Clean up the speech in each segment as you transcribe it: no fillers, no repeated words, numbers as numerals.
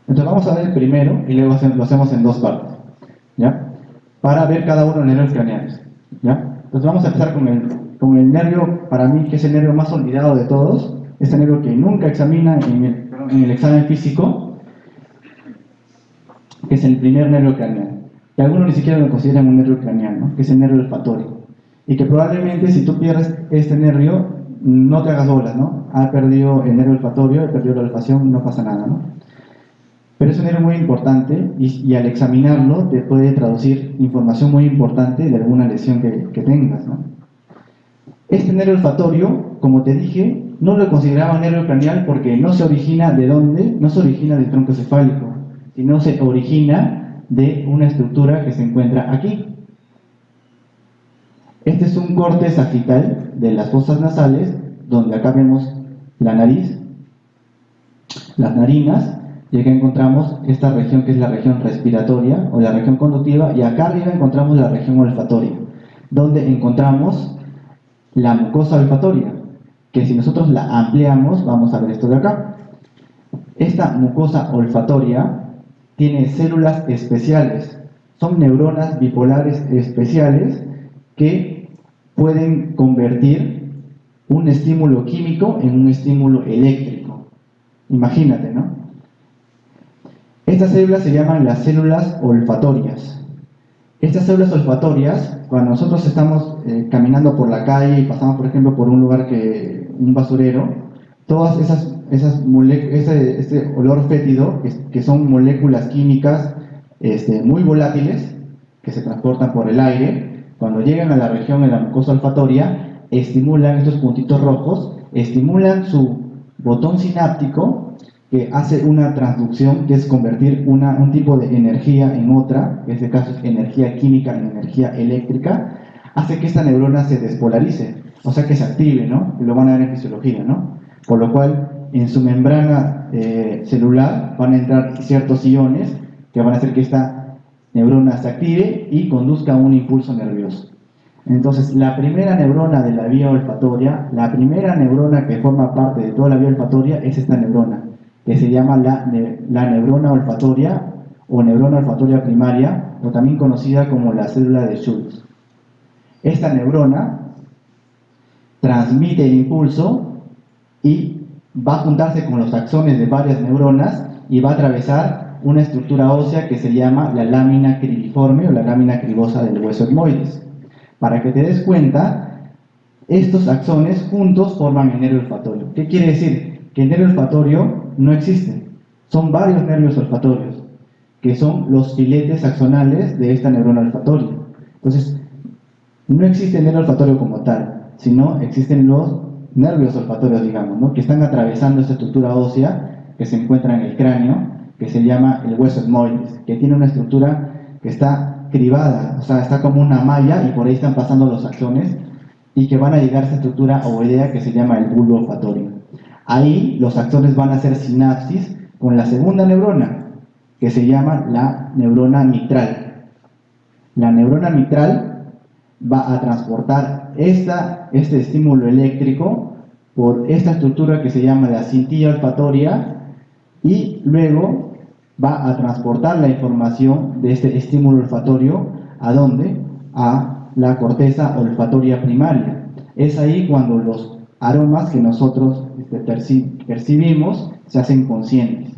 Entonces vamos a ver el primero y luego lo hacemos en dos partes, ¿ya? Para ver cada uno de los nervios craneales, ¿ya? Entonces vamos a empezar con el nervio, para mí, que es el nervio más olvidado de todos, este nervio que nunca examina en el examen físico, que es el primer nervio craneal. Que algunos ni siquiera lo consideran un nervio craneal, ¿no? Que es el nervio olfatorio. Y que probablemente si tú pierdes este nervio, no te hagas bolas, ¿no? Ha perdido el nervio olfatorio, ha perdido la olfacción, no pasa nada, ¿no? Pero es un nervio muy importante y al examinarlo te puede traducir información muy importante de alguna lesión que tengas, ¿no? Este nervio olfatorio, como te dije, no lo consideraba un nervio craneal porque no se origina de dónde, no se origina del tronco cefálico, sino se origina de una estructura que se encuentra aquí. Este es un corte sagital de las fosas nasales, donde acá vemos la nariz, las narinas, y acá encontramos esta región que es la región respiratoria o la región conductiva, y acá arriba encontramos la región olfatoria, donde encontramos la mucosa olfatoria, que si nosotros la ampliamos, vamos a ver esto de acá. Esta mucosa olfatoria tiene células especiales, son neuronas bipolares especiales que pueden convertir un estímulo químico en un estímulo eléctrico. Imagínate, ¿no? Estas células se llaman las células olfatorias. Estas células olfatorias, cuando nosotros estamos caminando por la calle y pasamos, por ejemplo, por un lugar un basurero, todas ese olor fétido, que son moléculas químicas muy volátiles, que se transportan por el aire, cuando llegan a la región de la mucosa olfatoria, estimulan estos puntitos rojos, estimulan su botón sináptico, que hace una transducción, que es convertir un tipo de energía en otra, en este caso es energía química en energía eléctrica, hace que esta neurona se despolarice, o sea que se active, ¿no? Lo van a ver en fisiología, ¿no? Por lo cual, en su membrana celular van a entrar ciertos iones que van a hacer que esta neurona se active y conduzca a un impulso nervioso. Entonces, la primera neurona de la vía olfatoria, la primera neurona que forma parte de toda la vía olfatoria es esta neurona, que se llama la neurona olfatoria o neurona olfatoria primaria, o también conocida como la célula de Schultz. Esta neurona transmite el impulso y va a juntarse con los axones de varias neuronas y va a atravesar una estructura ósea que se llama la lámina cribiforme o la lámina cribosa del hueso etmoides. Para que te des cuenta, estos axones juntos forman el nervio olfatorio. ¿Qué quiere decir? Que el nervio olfatorio no existe. Son varios nervios olfatorios, que son los filetes axonales de esta neurona olfatoria. Entonces, no existe el nervio olfatorio como tal, sino existen los nervios olfatorios, digamos, ¿no? Que están atravesando esta estructura ósea que se encuentra en el cráneo, que se llama el hueso etmoides, que tiene una estructura que está cribada, o sea, está como una malla y por ahí están pasando los axones y que van a llegar a esta estructura ovoidea que se llama el bulbo olfatorio. Ahí los axones van a hacer sinapsis con la segunda neurona, que se llama la neurona mitral. La neurona mitral va a transportar este estímulo eléctrico por esta estructura que se llama la cintilla olfatoria y luego va a transportar la información de este estímulo olfatorio ¿a dónde? A la corteza olfatoria primaria. Es ahí cuando los aromas que nosotros percibimos se hacen conscientes.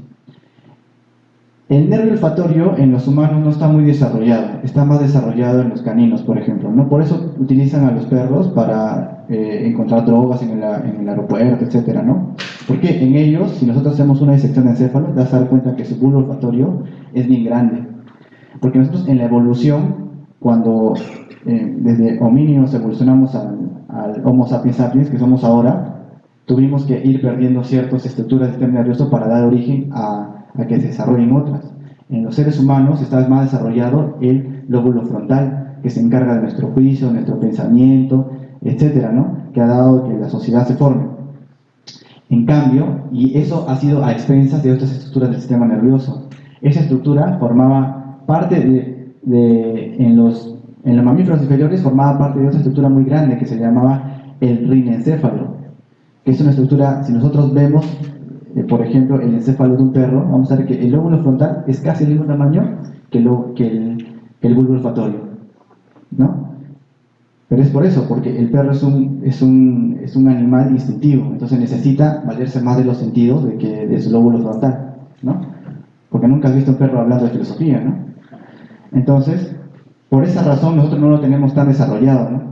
El nervio olfatorio en los humanos no está muy desarrollado, está más desarrollado en los caninos, por ejemplo, ¿no? Por eso utilizan a los perros para encontrar drogas en el aeropuerto, etcétera, ¿no? Porque en ellos, si nosotros hacemos una disección de encéfalo, te vas a dar cuenta que su bulbo olfatorio es bien grande. Porque nosotros en la evolución, cuando desde homínidos evolucionamos al Homo sapiens sapiens, que somos ahora, tuvimos que ir perdiendo ciertas estructuras del sistema nervioso para dar origen a que se desarrollen otras. En los seres humanos está más desarrollado el lóbulo frontal, que se encarga de nuestro juicio, nuestro pensamiento, etcétera, ¿no? Que ha dado que la sociedad se forme. En cambio, y eso ha sido a expensas de otras estructuras del sistema nervioso. Esa estructura formaba parte en los mamíferos inferiores, formaba parte de otra estructura muy grande que se llamaba el rinencéfalo, que es una estructura, si nosotros vemos por ejemplo, el encéfalo de un perro, vamos a ver que el lóbulo frontal es casi el mismo tamaño que el bulbo olfatorio, ¿no? Pero es por eso, porque el perro es un animal instintivo, entonces necesita valerse más de los sentidos de su lóbulo frontal, ¿no? Porque nunca has visto un perro hablando de filosofía, ¿no? Entonces, por esa razón nosotros no lo tenemos tan desarrollado, ¿no?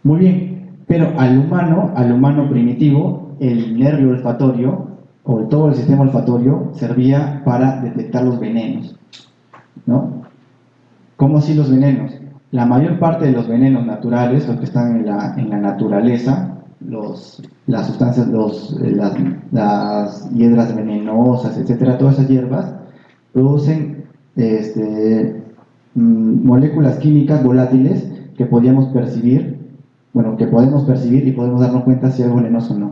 Muy bien, pero al humano primitivo, el nervio olfatorio, o todo el sistema olfatorio, servía para detectar los venenos, ¿no? ¿Cómo así los venenos? La mayor parte de los venenos naturales, los que están en la naturaleza, las sustancias, las hiedras venenosas, etcétera, todas esas hierbas, producen moléculas químicas volátiles que podemos percibir y podemos darnos cuenta si es venenoso o no.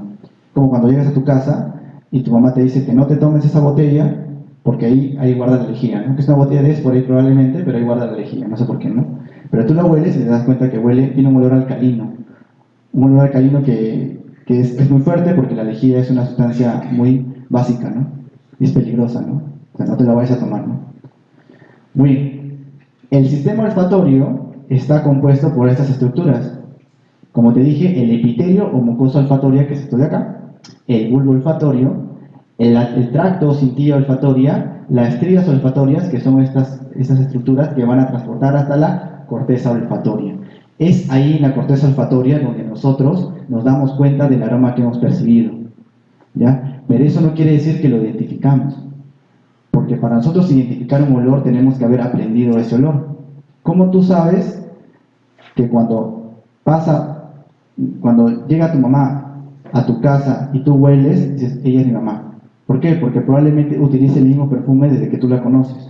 Como cuando llegas a tu casa y tu mamá te dice que no te tomes esa botella porque ahí guarda la lejía, ¿no? Que es una botella de por ahí probablemente, pero ahí guarda la lejía, no sé por qué, ¿no? Pero tú la hueles y te das cuenta que tiene un olor alcalino. Un olor alcalino que es muy fuerte porque la lejía es una sustancia muy básica, ¿no? Y es peligrosa, ¿no? O sea, no te la vayas a tomar, ¿no? Muy bien. El sistema olfatorio está compuesto por estas estructuras. Como te dije, el epitelio o mucosa olfatoria, que es esto de acá, el bulbo olfatorio, el tracto o cintilla olfatoria, las estrías olfatorias, que son estas estructuras que van a transportar hasta la corteza olfatoria. Es ahí en la corteza olfatoria donde nosotros nos damos cuenta del aroma que hemos percibido, ¿ya? Pero eso no quiere decir que lo identificamos, porque para nosotros identificar un olor tenemos que haber aprendido ese olor. ¿Cómo tú sabes que cuando llega tu mamá a tu casa y tú hueles, dices, ella es mi mamá? ¿Por qué? Porque probablemente utilice el mismo perfume desde que tú la conoces.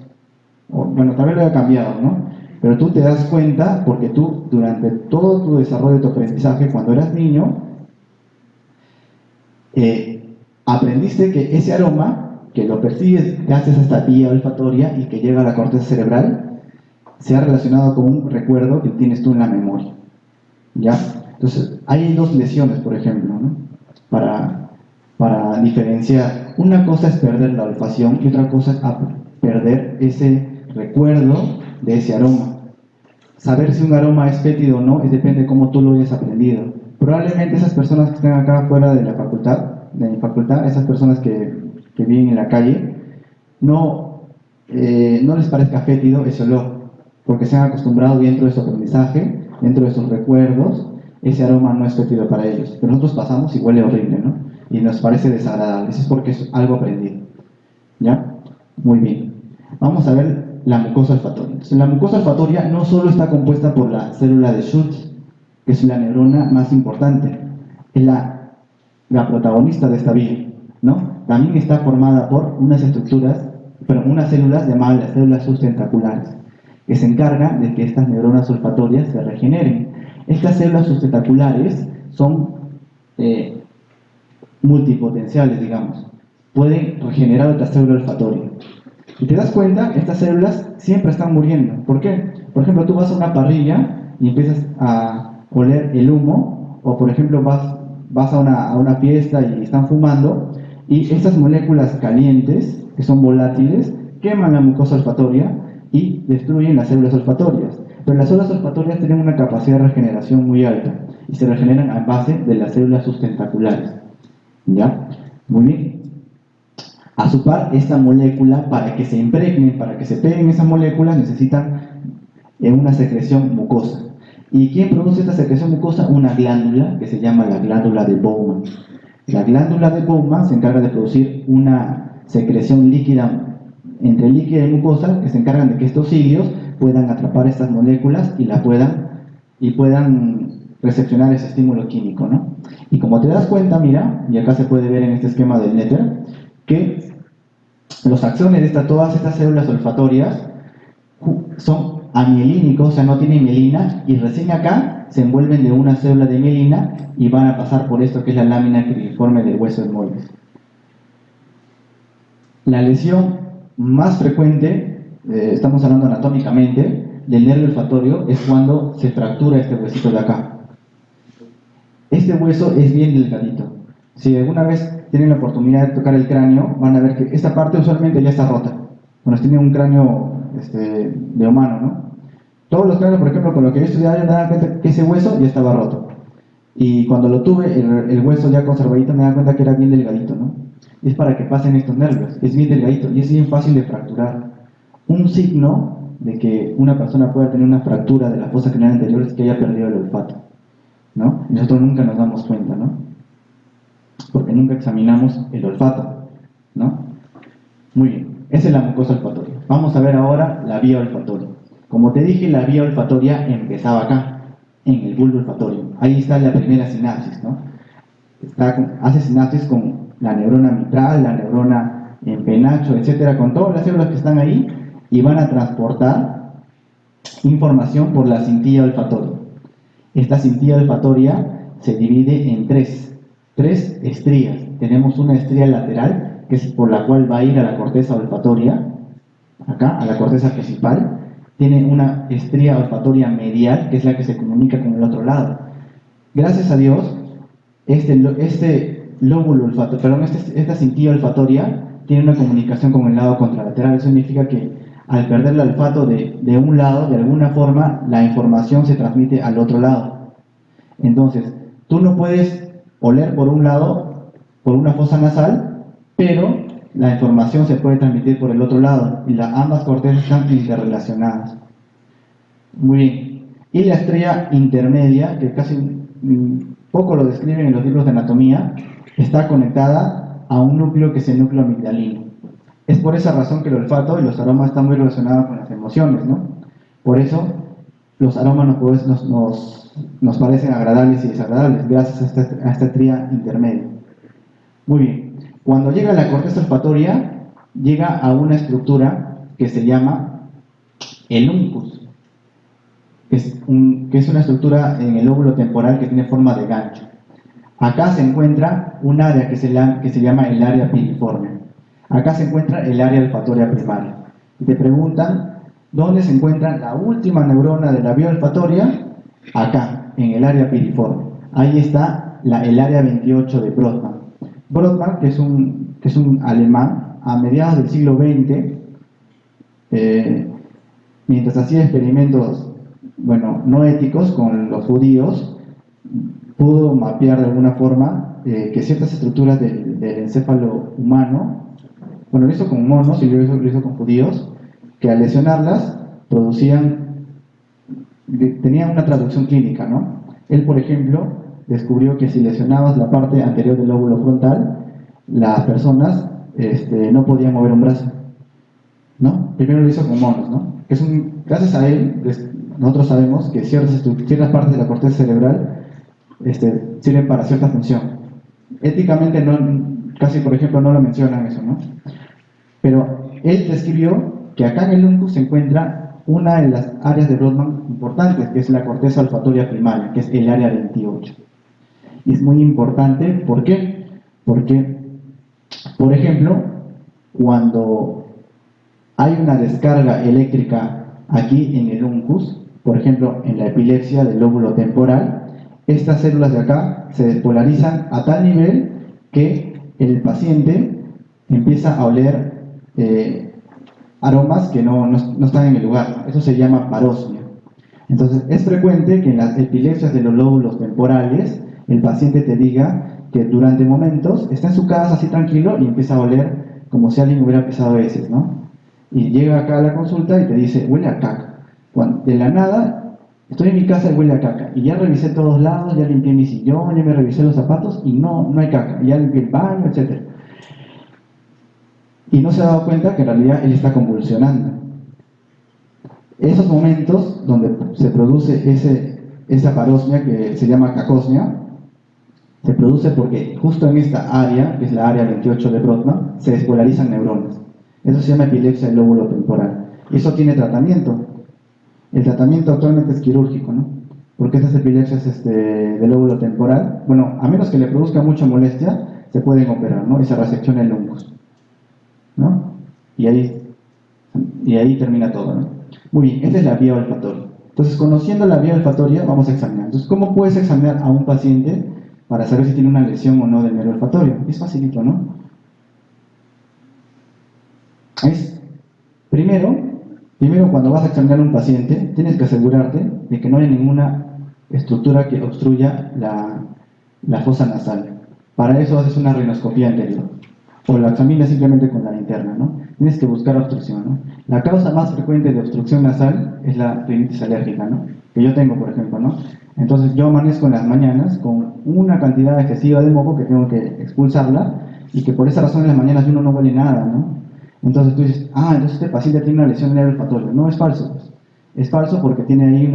Bueno, tal vez lo haya cambiado, ¿no? Pero tú te das cuenta porque tú, durante todo tu desarrollo, tu aprendizaje, cuando eras niño, aprendiste que ese aroma, que lo percibes gracias a esta vía olfatoria y que llega a la corteza cerebral, se ha relacionado con un recuerdo que tienes tú en la memoria, ¿ya? Entonces, hay dos lesiones, por ejemplo, ¿no? Para diferenciar. Una cosa es perder la olfacción y otra cosa es perder ese recuerdo de ese aroma. Saber si un aroma es fétido o no depende de cómo tú lo hayas aprendido. Probablemente esas personas que están acá fuera de mi facultad, esas personas que viven en la calle, no les parezca fétido ese olor, porque se han acostumbrado dentro de su aprendizaje, dentro de sus recuerdos, ese aroma no es fétido para ellos. Pero nosotros pasamos y huele horrible, ¿no? Y nos parece desagradable. Eso es porque es algo aprendido, ¿ya? Muy bien. Vamos a ver la mucosa olfatoria. Entonces, la mucosa olfatoria no solo está compuesta por la célula de Schultz, que es la neurona más importante, es la protagonista de esta vía, ¿no? También está formada por unas células llamadas las células sustentaculares, que se encargan de que estas neuronas olfatorias se regeneren. Estas células sustentaculares son multipotenciales, digamos. Pueden regenerar otra célula olfatoria. Y te das cuenta, estas células siempre están muriendo. ¿Por qué? Por ejemplo, tú vas a una parrilla y empiezas a oler el humo, o por ejemplo vas a una fiesta y están fumando, y estas moléculas calientes, que son volátiles, queman la mucosa olfatoria y destruyen las células olfatorias. Pero las células olfatorias tienen una capacidad de regeneración muy alta y se regeneran a base de las células sustentaculares. ¿Ya? Muy bien. A su par, esta molécula, para que se impregnen, para que se peguen esas moléculas, necesitan una secreción mucosa. ¿Y quién produce esta secreción mucosa? Una glándula que se llama la glándula de Bowman. La glándula de Bowman se encarga de producir una secreción líquida, entre líquida y mucosa, que se encargan de que estos cilios puedan atrapar estas moléculas y puedan recepcionar ese estímulo químico, ¿no? Y como te das cuenta, mira, y acá se puede ver en este esquema del Netter, que los axones de todas estas células olfatorias son amielínicos, o sea, no tienen mielina, y recién acá se envuelven de una célula de mielina y van a pasar por esto que es la lámina cribriforme del hueso etmoides. La lesión más frecuente, estamos hablando anatómicamente, del nervio olfatorio es cuando se fractura este huesito de acá. Este hueso es bien delgadito. Si alguna vez tienen la oportunidad de tocar el cráneo, van a ver que esta parte usualmente ya está rota. Cuando tienen un cráneo de humano, ¿no? Todos los cráneos, por ejemplo, con lo que yo estudiaba, yo me daba cuenta que ese hueso ya estaba roto. Y cuando lo tuve, el hueso ya conservadito, me daba cuenta que era bien delgadito, ¿no? Y es para que pasen estos nervios. Es bien delgadito y es bien fácil de fracturar. Un signo de que una persona pueda tener una fractura de la fosa craneal anterior es que haya perdido el olfato, ¿no? Y nosotros nunca nos damos cuenta, ¿no? Porque nunca examinamos el olfato, ¿no? Muy bien, esa es la mucosa olfatoria. Vamos a ver ahora la vía olfatoria. Como te dije, la vía olfatoria empezaba acá, en el bulbo olfatorio. Ahí está la primera sinapsis, ¿no? Hace sinapsis con la neurona mitral, la neurona en penacho, etcétera, con todas las células que están ahí y van a transportar información por la cintilla olfatoria. Esta cintilla olfatoria se divide en tres estrías. Tenemos una estría lateral, que es por la cual va a ir a la corteza olfatoria, acá, a la corteza principal. Tiene una estría olfatoria medial, que es la que se comunica con el otro lado. Gracias a Dios, este lóbulo olfatorio, perdón, esta cintilla olfatoria tiene una comunicación con el lado contralateral. Eso significa que al perder el olfato de un lado, de alguna forma, la información se transmite al otro lado. Entonces, tú no puedes oler por un lado, por una fosa nasal, pero la información se puede transmitir por el otro lado y ambas cortezas están interrelacionadas. Muy bien. Y la estría intermedia, que casi poco lo describen en los libros de anatomía, está conectada a un núcleo que es el núcleo amigdalino. Es por esa razón que el olfato y los aromas están muy relacionados con las emociones, ¿no? Por eso los aromas nos parecen agradables y desagradables, gracias a esta estría intermedia. Muy bien. Cuando llega a la corteza olfatoria, llega a una estructura que se llama el uncus, que es una estructura en el lóbulo temporal que tiene forma de gancho. Acá se encuentra un área que se llama el área piriforme. Acá se encuentra el área olfatoria primaria. Y te preguntan, ¿dónde se encuentra la última neurona de la vía olfatoria? Acá, en el área piriforme. Ahí está el área 28 de Brodmann. Brodmann, que es un alemán, a mediados del siglo XX, mientras hacía experimentos, no éticos con los judíos, pudo mapear de alguna forma que ciertas estructuras del encéfalo humano, lo hizo con monos y lo hizo con judíos, que al lesionarlas tenían una traducción clínica, ¿no? Él, por ejemplo, descubrió que si lesionabas la parte anterior del lóbulo frontal, las personas no podían mover un brazo, ¿no? Primero lo hizo con monos, ¿no? Gracias a él, nosotros sabemos que ciertas partes de la corteza cerebral sirven para cierta función. Éticamente, casi por ejemplo, no lo mencionan eso, ¿no? Pero él describió que acá en el uncus se encuentra una de las áreas de Brodmann importantes, que es la corteza olfatoria primaria, que es el área 28. Y es muy importante, ¿por qué? Porque, por ejemplo, cuando hay una descarga eléctrica aquí en el uncus, por ejemplo, en la epilepsia del lóbulo temporal, estas células de acá se despolarizan a tal nivel que el paciente empieza a oler aromas que no están en el lugar. Eso se llama parosmia. Entonces, es frecuente que en las epilepsias de los lóbulos temporales el paciente te diga que durante momentos está en su casa así tranquilo y empieza a oler como si alguien hubiera pisado heces, ¿no? Y llega acá a la consulta y te dice, huele a caca. De la nada, estoy en mi casa y huele a caca. Y ya revisé todos lados, ya limpié mi sillón, ya me revisé los zapatos y no hay caca. Ya limpié el baño, etc. Y no se ha dado cuenta que en realidad él está convulsionando. Esos momentos donde se produce esa parosmia que se llama cacosmia, se produce porque justo en esta área, que es la área 28 de Brodmann, se despolarizan neuronas. Eso se llama epilepsia del lóbulo temporal. Y eso tiene tratamiento. El tratamiento actualmente es quirúrgico, ¿no? Porque estas epilepsias del lóbulo temporal, a menos que le produzca mucha molestia, se pueden operar, ¿no? Y se resecciona el uncus, ¿no? Y ahí termina todo, ¿no? Muy bien, esta es la vía olfatoria. Entonces, conociendo la vía olfatoria, vamos a examinar. Entonces, ¿cómo puedes examinar a un paciente para saber si tiene una lesión o no del nervio olfatorio. Es facilito, ¿no? Primero, cuando vas a examinar a un paciente, tienes que asegurarte de que no hay ninguna estructura que obstruya la fosa nasal. Para eso haces una rinoscopía anterior, o lo examinas simplemente con la linterna, ¿no? Tienes que buscar obstrucción, ¿no? La causa más frecuente de obstrucción nasal es la rinitis alérgica, ¿no? Que yo tengo, por ejemplo, ¿no? Entonces yo amanezco en las mañanas con una cantidad excesiva de moco que tengo que expulsarla, y que por esa razón en las mañanas uno no huele nada, ¿no? Entonces tú dices, entonces este paciente tiene una lesión en el nervio olfatorio. No, es falso, pues. Es falso porque tiene ahí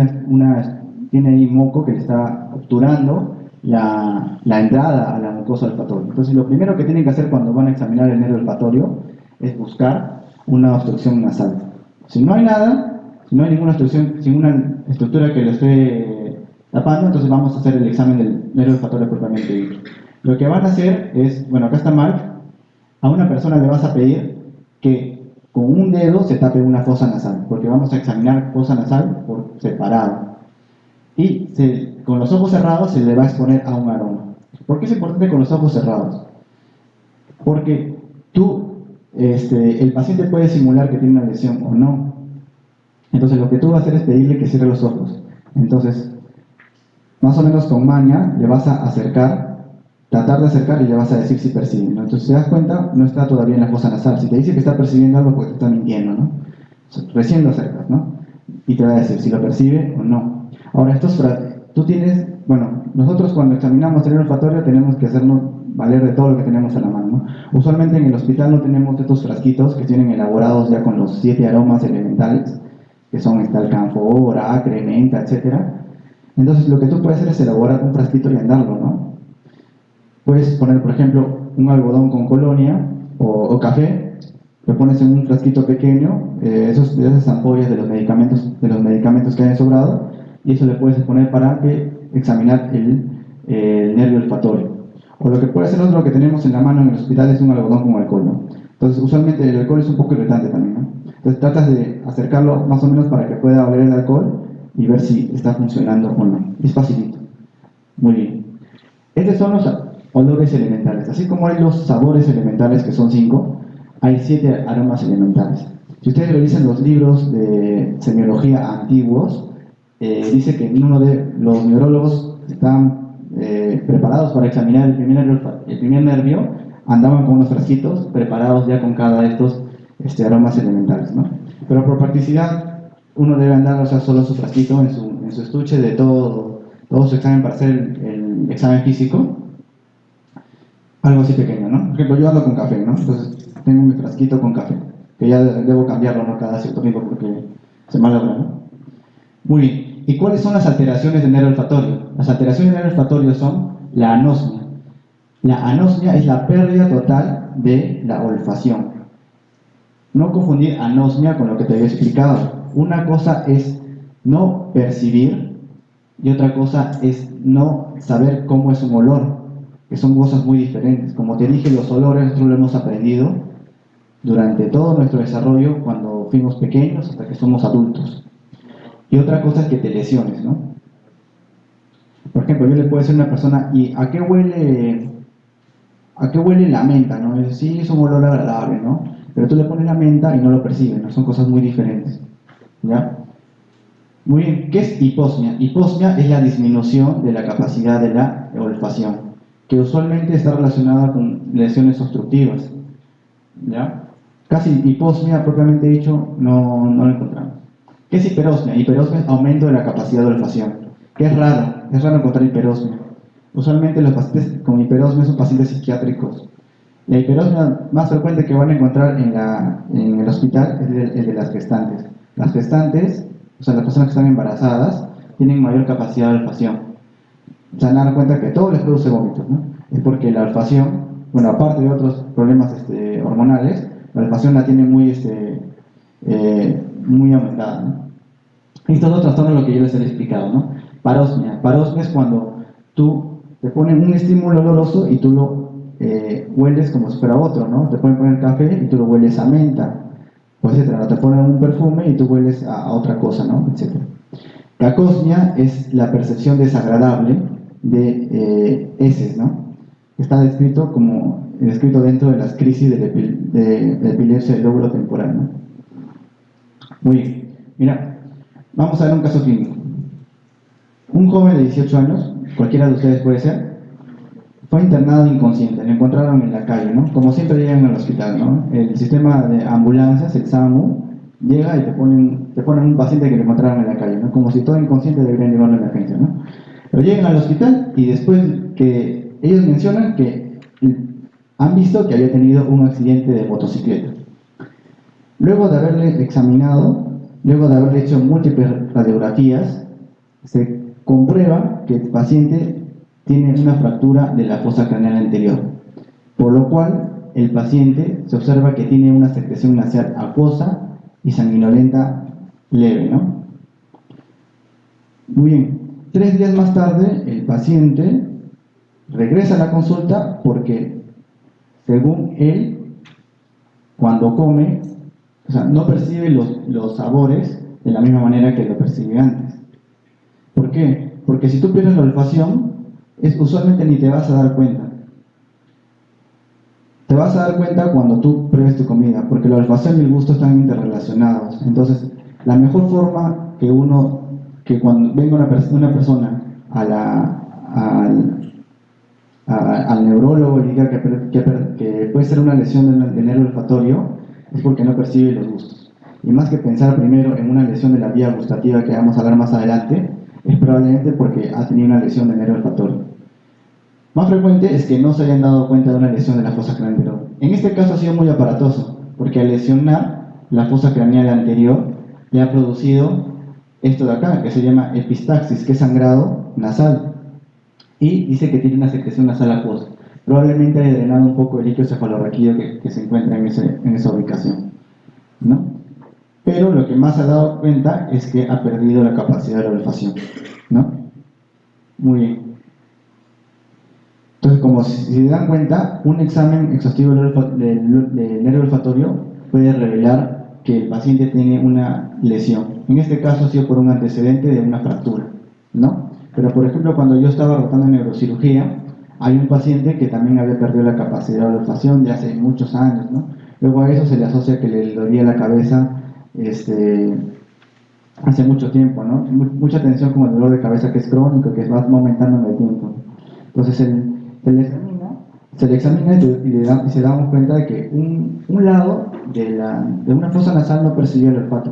tiene ahí moco que le está obturando la entrada a la mucosa olfatoria. Entonces lo primero que tienen que hacer cuando van a examinar el nervio olfatorio es buscar una obstrucción nasal. Si no hay nada, si no hay ninguna obstrucción, ninguna estructura que lo esté tapando, entonces vamos a hacer el examen del nervio olfatorio propiamente dicho. Lo que van a hacer es, bueno, acá está mal, a una persona le vas a pedir que con un dedo se tape una fosa nasal, porque vamos a examinar fosa nasal por separado. Y con los ojos cerrados se le va a exponer a un aroma. ¿Por qué es importante con los ojos cerrados? Porque el paciente puede simular que tiene una lesión o no. Entonces lo que tú vas a hacer es pedirle que cierre los ojos. Entonces, más o menos con maña, le vas a tratar de acercar y le vas a decir si percibe, ¿no? Entonces, si te das cuenta, no está todavía en la fosa nasal. Si te dice que está percibiendo algo, pues te está mintiendo, ¿no? Recién lo acercas, ¿no? Y te va a decir si lo percibe o no. Ahora, nosotros cuando examinamos el nervio olfatorio tenemos que hacernos valer de todo lo que tenemos a la mano, ¿no? Usualmente en el hospital no tenemos estos frasquitos que tienen elaborados ya con los 7 aromas elementales, que son alcanfor, acre, menta, etc. Entonces, lo que tú puedes hacer es elaborar un frasquito y andarlo, ¿no? Puedes poner, por ejemplo, un algodón con colonia o café, lo pones en un frasquito pequeño, esas ampollas de los medicamentos que hayan sobrado, y eso le puedes poner para examinar el nervio olfatorio. O lo que puede ser lo que tenemos en la mano en el hospital es un algodón con alcohol, ¿no? Entonces, usualmente el alcohol es un poco irritante también, ¿no? Entonces, tratas de acercarlo más o menos para que pueda oler el alcohol y ver si está funcionando o no. Es facilito. Muy bien. Estos son los olores elementales. Así como hay los sabores elementales, que son 5, hay 7 aromas elementales. Si ustedes revisan los libros de semiología antiguos, dice que ninguno de los neurólogos están preparados para examinar el primer nervio, andaban con unos frasquitos preparados ya con cada de estos aromas elementales, ¿no? Pero por practicidad, uno debe andar, solo su frasquito en su estuche de todo su examen para hacer el examen físico. Algo así pequeño, ¿no? Por ejemplo, yo ando con café, ¿no? Entonces tengo mi frasquito con café, que ya debo cambiarlo, ¿no? Cada cierto tiempo porque se malogra, ¿no? Muy bien. ¿Y cuáles son las alteraciones del nervio olfatorio? Las alteraciones del nervio olfatorio son la anosmia. La anosmia es la pérdida total de la olfacción. No confundir anosmia con lo que te había explicado. Una cosa es no percibir y otra cosa es no saber cómo es un olor, que son cosas muy diferentes. Como te dije, los olores nosotros lo hemos aprendido durante todo nuestro desarrollo cuando fuimos pequeños hasta que somos adultos. Y otra cosa es que te lesiones, ¿no? Por ejemplo, yo le puedo decir a una persona, ¿y a qué huele la menta, ¿no? Sí, es un olor agradable, ¿no? Pero tú le pones la menta y no lo percibes, ¿no? Son cosas muy diferentes, ¿ya? Muy bien, ¿qué es hiposmia? Hiposmia es la disminución de la capacidad de la olfacción, que usualmente está relacionada con lesiones obstructivas, ¿ya? Casi hiposmia, propiamente dicho, no lo encontramos. ¿Qué es hiperosmia? Hiperosmia es aumento de la capacidad de olfacción, que es raro encontrar hiperosmia. Usualmente los pacientes con hiperosmia son pacientes psiquiátricos. La hiperosmia más frecuente que van a encontrar en el hospital es el de las gestantes. Las gestantes, o sea, las personas que están embarazadas, tienen mayor capacidad de olfacción. Se han dado cuenta que todo les produce vómitos, ¿no? Es porque la olfacción, bueno, aparte de otros problemas hormonales, la olfacción la tiene muy aumentada, ¿no? Estos dos trastornos lo que yo les he explicado, ¿no? Parosmia. Parosmia es cuando tú te ponen un estímulo oloroso y tú lo hueles como si fuera otro, ¿no? Te pueden poner café y tú lo hueles a menta, o etcétera, ¿no? Te ponen un perfume y tú hueles a otra cosa, ¿no? Etcétera. Cacosmia es la percepción desagradable de heces, ¿no? Está descrito dentro de las crisis de epilepsia del lóbulo temporal, ¿no? Muy bien, mira, vamos a ver un caso clínico. Un joven de 18 años, cualquiera de ustedes puede ser, fue internado inconsciente, lo encontraron en la calle, ¿no? Como siempre llegan al hospital, ¿no? El sistema de ambulancias, el SAMU, llega y te ponen un paciente que lo encontraron en la calle, ¿no? Como si todo inconsciente deberían llevarlo a la agencia, ¿no? Pero llegan al hospital y después que ellos mencionan que han visto que había tenido un accidente de motocicleta. Luego de haberle examinado, luego de haberle hecho múltiples radiografías, se comprueba que el paciente tiene una fractura de la fosa craneal anterior, por lo cual el paciente se observa que tiene una secreción nasal acuosa y sanguinolenta leve, ¿no? Muy bien, 3 días más tarde el paciente regresa a la consulta porque, según él, cuando come, o sea, no percibe los sabores de la misma manera que lo percibía antes. ¿Por qué? Porque si tú pierdes la olfacción, usualmente ni te vas a dar cuenta. Te vas a dar cuenta cuando tú pruebes tu comida, porque la olfacción y el gusto están interrelacionados. Entonces, la mejor forma que cuando venga una persona al neurólogo y diga que puede ser una lesión del nervio olfatorio, es porque no percibe los gustos. Y más que pensar primero en una lesión de la vía gustativa que vamos a hablar más adelante, es probablemente porque ha tenido una lesión del nervio olfatorio. Más frecuente es que no se hayan dado cuenta de una lesión de la fosa craneal anterior. En este caso ha sido muy aparatoso, porque al lesionar la fosa craneal anterior, le ha producido esto de acá, que se llama epistaxis, que es sangrado nasal, y dice que tiene una secreción nasal acuosa. Probablemente haya drenado un poco el líquido cefalorraquídeo que se encuentra en esa ubicación, ¿no? Pero lo que más se ha dado cuenta es que ha perdido la capacidad de la olfacción, ¿no? Muy bien. Entonces, como si se dan cuenta, un examen exhaustivo del nervio olfatorio puede revelar que el paciente tiene una lesión. En este caso ha sido por un antecedente de una fractura, ¿no? Pero, por ejemplo, cuando yo estaba rotando en neurocirugía, hay un paciente que también había perdido la capacidad de la olfacción de hace muchos años, ¿no? Luego a eso se le asocia que le dolía la cabeza hace mucho tiempo, ¿no? Mucha tensión con el dolor de cabeza que es crónico, que va aumentando en el tiempo. Entonces se le examina y se damos cuenta de que un lado de una fosa nasal no percibió el olfato.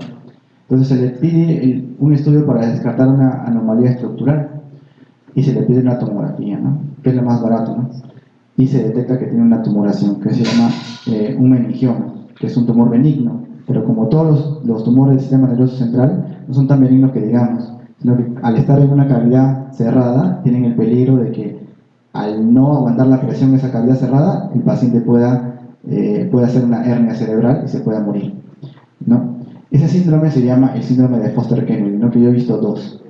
Entonces se le pide un estudio para descartar una anomalía estructural y se le pide una tomografía, ¿no? Que es lo más barato, ¿no? Y se detecta que tiene una tumoración que se llama un meningioma, que es un tumor benigno, pero como todos los tumores del sistema nervioso central no son tan benignos que digamos, sino que al estar en una cavidad cerrada tienen el peligro de que al no aguantar la presión en esa cavidad cerrada, el paciente pueda hacer una hernia cerebral y se pueda morir, ¿no? Ese síndrome se llama el síndrome de Foster-Kennedy, ¿no? Que yo he visto 2.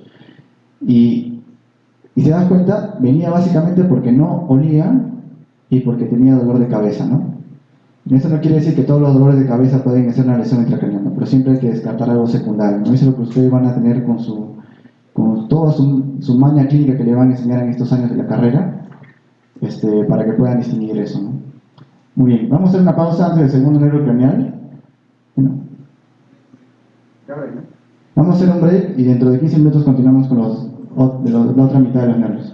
Y se dan cuenta, venía básicamente porque no olía y porque tenía dolor de cabeza, ¿no? Eso no quiere decir que todos los dolores de cabeza pueden ser una lesión intracraneal, pero siempre hay que descartar algo secundario, ¿no? Eso es lo que ustedes van a tener con toda su maña clínica que le van a enseñar en estos años de la carrera, para que puedan distinguir eso, ¿no? Muy bien, vamos a hacer una pausa antes del segundo nervio craneal. Bueno. Vamos a hacer un break y dentro de 15 minutos continuamos con la otra mitad de los nervios.